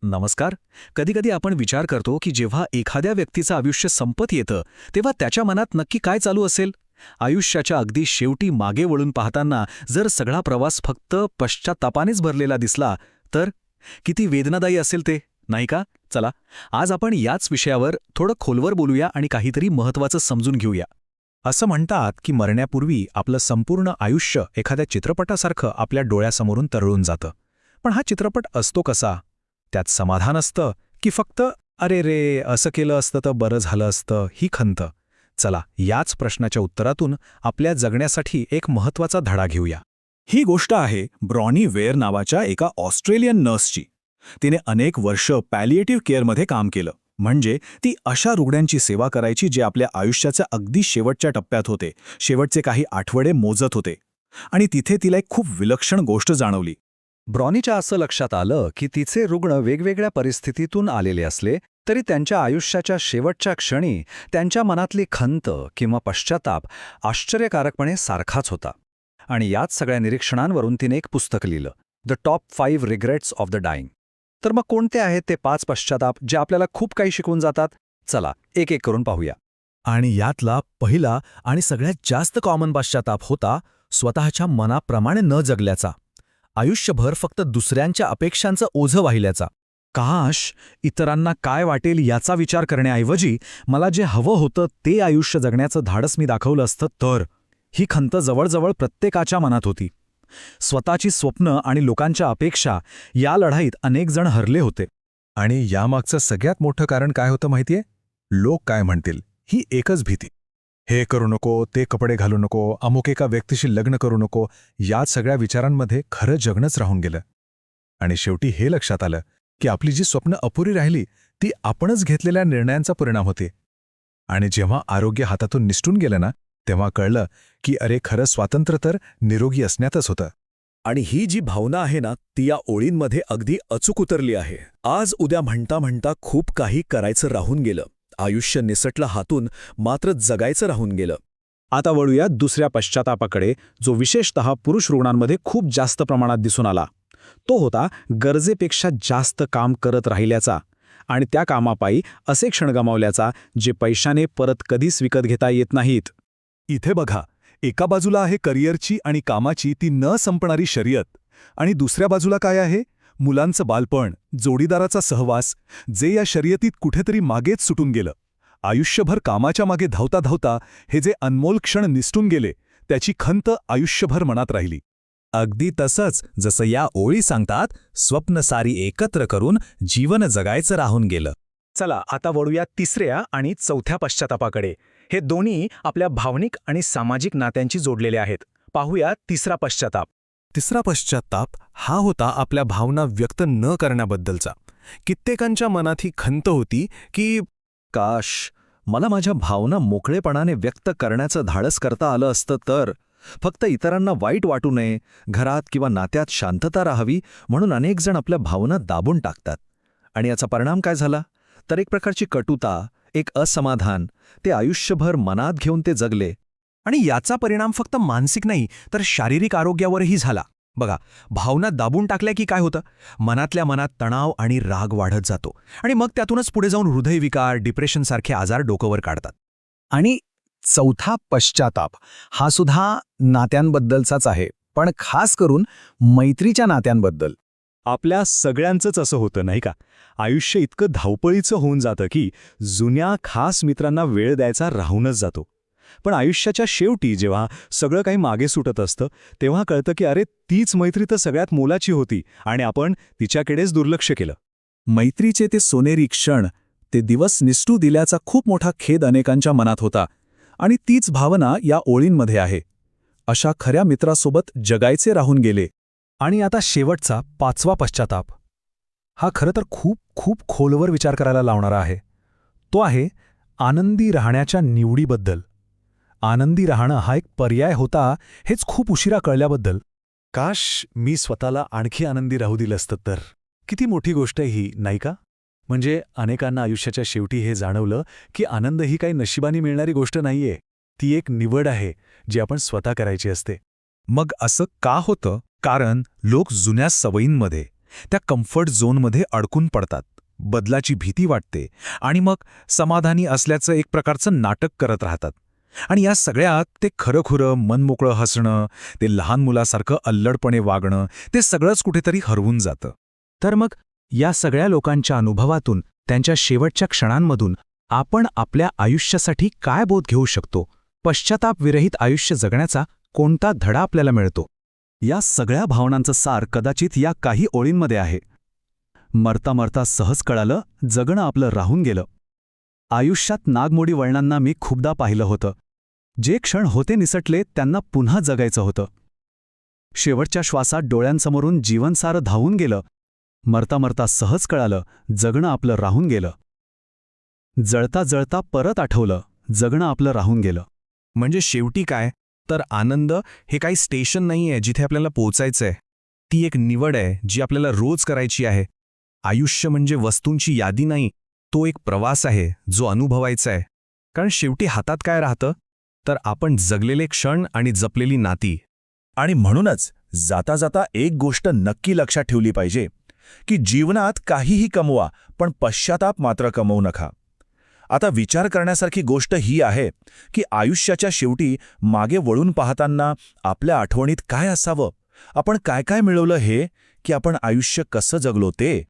नमस्कार. कधीकधी आपण विचार करतो की जेव्हा एखाद्या व्यक्तीचं आयुष्य संपत येतं तेव्हा त्याच्या मनात नक्की काय चालू असेल. आयुष्याच्या अगदी शेवटी मागे वळून पाहताना जर सगळा प्रवास फक्त पश्चात्तापानेच भरलेला दिसला तर किती वेदनादायी असेल ते, नाही का? चला, आज आपण याच विषयावर थोडं खोलवर बोलूया आणि काहीतरी महत्त्वाचं समजून घेऊया. असं म्हणतात की मरण्यापूर्वी आपलं संपूर्ण आयुष्य एखाद्या चित्रपटासारखं आपल्या डोळ्यासमोरून तरळून जातं. पण हा चित्रपट असतो कसा? त्यात समाधान असतं की फक्त अरे रे असं केलं असतं तर बरं झालं असतं ही खंत? चला, याच प्रश्नाच्या उत्तरातून आपल्या जगण्यासाठी एक महत्त्वाचा धडा घेऊया. ही गोष्ट आहे ब्रॉनी वेअर नावाच्या एका ऑस्ट्रेलियन नर्सची. तिने अनेक वर्ष पॅलिएटिव्ह केअरमध्ये काम केलं. म्हणजे ती अशा रुग्णांची सेवा करायची जे आपल्या आयुष्याच्या अगदी शेवटच्या टप्प्यात होते, शेवटचे काही आठवडे मोजत होते. आणि तिथे तिला एक खूप विलक्षण गोष्ट जाणवली. ब्रॉनीच्या असं लक्षात आलं की तिचे रुग्ण वेगवेगळ्या परिस्थितीतून आलेले असले तरी त्यांच्या आयुष्याच्या शेवटच्या क्षणी त्यांच्या मनातली खंत किंवा पश्चाताप आश्चर्यकारकपणे सारखाच होता. आणि याच सगळ्या निरीक्षणांवरून तिने एक पुस्तक लिहिलं, the top 5 regrets of the dying. तर मग कोणते आहेत ते 5 पश्चाताप जे आपल्याला खूप काही शिकवून जातात? चला, एक एक करून पाहूया. आणि यातला पहिला आणि सगळ्यात जास्त कॉमन पश्चाताप होता स्वतःच्या मनाप्रमाणे न जगल्याचा. आयुष्यभर फक्त दुसऱ्यांच्या अपेक्षांचं ओझं वाहिल्याचा. काश इतरांना काय वाटेल याचा विचार करण्याऐवजी मला जे हवं होतं ते आयुष्य जगण्याचं धाडस मी दाखवलं असतं तर. ही खंत जवळजवळ प्रत्येकाच्या मनात होती. स्वतःची स्वप्न आणि लोकांच्या अपेक्षा या लढाईत अनेक जण हरले होते. आणि यामागचं सगळ्यात मोठं कारण काय होतं माहितीये? लोक काय म्हणतील ही एकच भीती. हे करू नको, ते कपडे घालू नको, अमुक एका व्यक्तीशी लग्न करू नको, या सगळ्या विचारांमध्ये खरं जगणंच राहून गेलं. आणि शेवटी हे लक्षात आलं की आपली जी स्वप्न अपुरी राहिली ती आपणच घेतलेल्या निर्णयांचा परिणाम होते. आणि जेव्हा आरोग्य हातातून निसटून गेलं ना, तेव्हा कळलं की अरे, खरं स्वातंत्र्य तर निरोगी असण्यातच होतं. आणि ही जी भावना आहे ना, ती या ओळींमध्ये अगदी अचूक उतरली आहे. आज उद्या म्हणता म्हणता खूप काही करायचं राहून गेलं. आयुष्य निसटलं हातून, मात्र जगायचं राहून गेलं. आता वळूया दुसऱ्या पश्चातापाकडे, जो विशेषतः पुरुष रुग्णांमध्ये खूप जास्त प्रमाणात दिसून आला. तो होता गरजेपेक्षा जास्त काम करत राहिल्याचा आणि त्या कामापायी असे क्षण गमावल्याचा जे पैशाने परत कधीच विकत घेता येत नाहीत. इथे बघा, एका बाजूला आहे करिअरची आणि कामाची ती न संपणारी शर्यत, आणि दुसऱ्या बाजूला काय आहे? मुलांचं बालपण, जोडीदाराचा सहवास, जे या शर्यतीत कुठेतरी मागेच सुटून गेलं. आयुष्यभर कामाच्या मागे धावता धावता हे जे अनमोल क्षण निसटून गेले, त्याची खंत आयुष्यभर मनात राहिली. अगदी तसंच जसं या ओळी सांगतात, स्वप्न सारी एकत्र करून जीवन जगायचं राहून गेलं. चला, आता वळूया तिसऱ्या आणि चौथ्या पश्चातापाकडे. हे दोन्ही आपल्या भावनिक आणि सामाजिक नात्यांशी जोडलेले आहेत. पाहूया तिसरा पश्चाताप. तिसरा पश्चात्ताप हा होता आपल्या भावना व्यक्त न करण्याबद्दलचा. कित्येकांच्या मनात ही खंत होती की काश मला माझ्या भावना मोकळेपणाने व्यक्त करण्याचं धाडस करता आलं असतं तर. फक्त इतरांना वाईट वाटू नये, घरात किंवा नात्यात शांतता राहावी म्हणून अनेक जण आपल्या भावना दाबून टाकतात. आणि याचा परिणाम काय झाला? तर एक प्रकारची कटुता, एक असमाधान, ते आयुष्यभर मनात घेऊन ते जगले. आणि याचा परिणाम फक्त मानसिक नाही तर शारीरिक आरोग्यावरही झाला. बघा, भावना दाबून टाकल्या की काय होतं? मनातल्या मनात तणाव आणि राग वाढत जातो, आणि मग त्यातूनच पुढे जाऊन हृदयविकार, डिप्रेशनसारखे आजार डोकंवर काढतात. आणि चौथा पश्चाताप हा सुद्धा नात्यांबद्दलचाच आहे, पण खास करून मैत्रीच्या नात्यांबद्दल. आपल्या सगळ्यांचंच असं होतं नाही का? आयुष्य इतकं धावपळीचं होऊन जातं की जुन्या खास मित्रांना वेळ द्यायचा राहूनच जातो. पण आयुष्याच्या शेवटी जेव्हा सगळं काही मागे सुटत असतं, तेव्हा कळतं की अरे, तीच मैत्री तर सगळ्यात मोलाची होती आणि आपण तिच्याकडेच दुर्लक्ष केलं. मैत्रीचे ते सोनेरी क्षण, ते दिवस निसटू दिल्याचा खूप मोठा खेद अनेकांच्या मनात होता. आणि तीच भावना या ओळींमध्ये आहे. अशा खऱ्या मित्रासोबत जगायचे राहून गेले. आणि आता शेवटचा 5वा पश्चाताप. हा खरं तर खूप खूप खोलवर विचार करायला लावणारा आहे. तो आहे आनंदी राहण्याच्या निवडीबद्दल. आनंदी राहणं हा एक पर्याय होता हेच खूप उशिरा कळल्याबद्दल. काश मी स्वतःला आणखी आनंदी राहू दिलं असतं तर. किती मोठी गोष्ट आहे ही, नाही का? म्हणजे अनेकांना आयुष्याच्या शेवटी हे जाणवलं की आनंद ही काही नशिबाने मिळणारी गोष्ट नाहीये, ती एक निवड आहे जी आपण स्वतः करायची असते. मग असं का होतं? कारण लोक जुन्या सवयींमध्ये, त्या कम्फर्ट झोनमध्ये अडकून पडतात, बदलाची भीती वाटते आणि मग समाधानी असल्याचं एक प्रकारचं नाटक करत राहतात. आणि या सगळ्यात ते खरंखुरं मनमोकळं हसणं, ते लहान मुलासारखं अल्लडपणे वागणं, ते सगळंच कुठेतरी हरवून जातं. तर मग या सगळ्या लोकांच्या अनुभवातून, त्यांच्या शेवटच्या क्षणांमधून आपण आपल्या आयुष्यासाठी काय बोध घेऊ शकतो? पश्चातापविरहित आयुष्य जगण्याचा कोणता धडा आपल्याला मिळतो? या सगळ्या भावनांचं सार कदाचित या काही ओळींमध्ये आहे. मरता मरता सहज कळालं, जगणं आपलं राहून गेलं. आयुष्यात नागमोडी वळणांना मी खूपदा पाहिलं होतं. जे क्षण होते निसटले त्यांना पुन्हा जगायचं होतं. शेवटच्या श्वासात डोळ्यांसमोरून जीवन सारं धावून गेलं. मरता मरता सहज कळालं, जगणं आपलं राहून गेलं. जळता जळता परत आठवलं, जगणं आपलं राहून गेलं. म्हणजे शेवटी काय तर आनंद हे काही स्टेशन नाहीये जिथे आपल्याला पोचायचंय. ती एक निवड आहे जी आपल्याला रोज करायची आहे. आयुष्य म्हणजे वस्तूंची यादी नाही, तो एक प्रवास आहे जो अनुभवायचा आहे. कारण शेवटी हातात काय राहतं तर आपण जगलेले क्षण आणि जपलेली नाती. आणि म्हणूनच जाता जाता एक गोष्ट नक्की लक्षात ठेवली पाहिजे की जीवनात काहीही कमवा पण पश्चाताप मात्र कमवू नका. आता विचार करण्यासारखी गोष्ट ही आहे की आयुष्याच्या शेवटी मागे वळून पाहताना आपल्या आठवणीत काय असावं, आपण काय काय मिळवलं हे, की आपण आयुष्य कसं जगलो ते.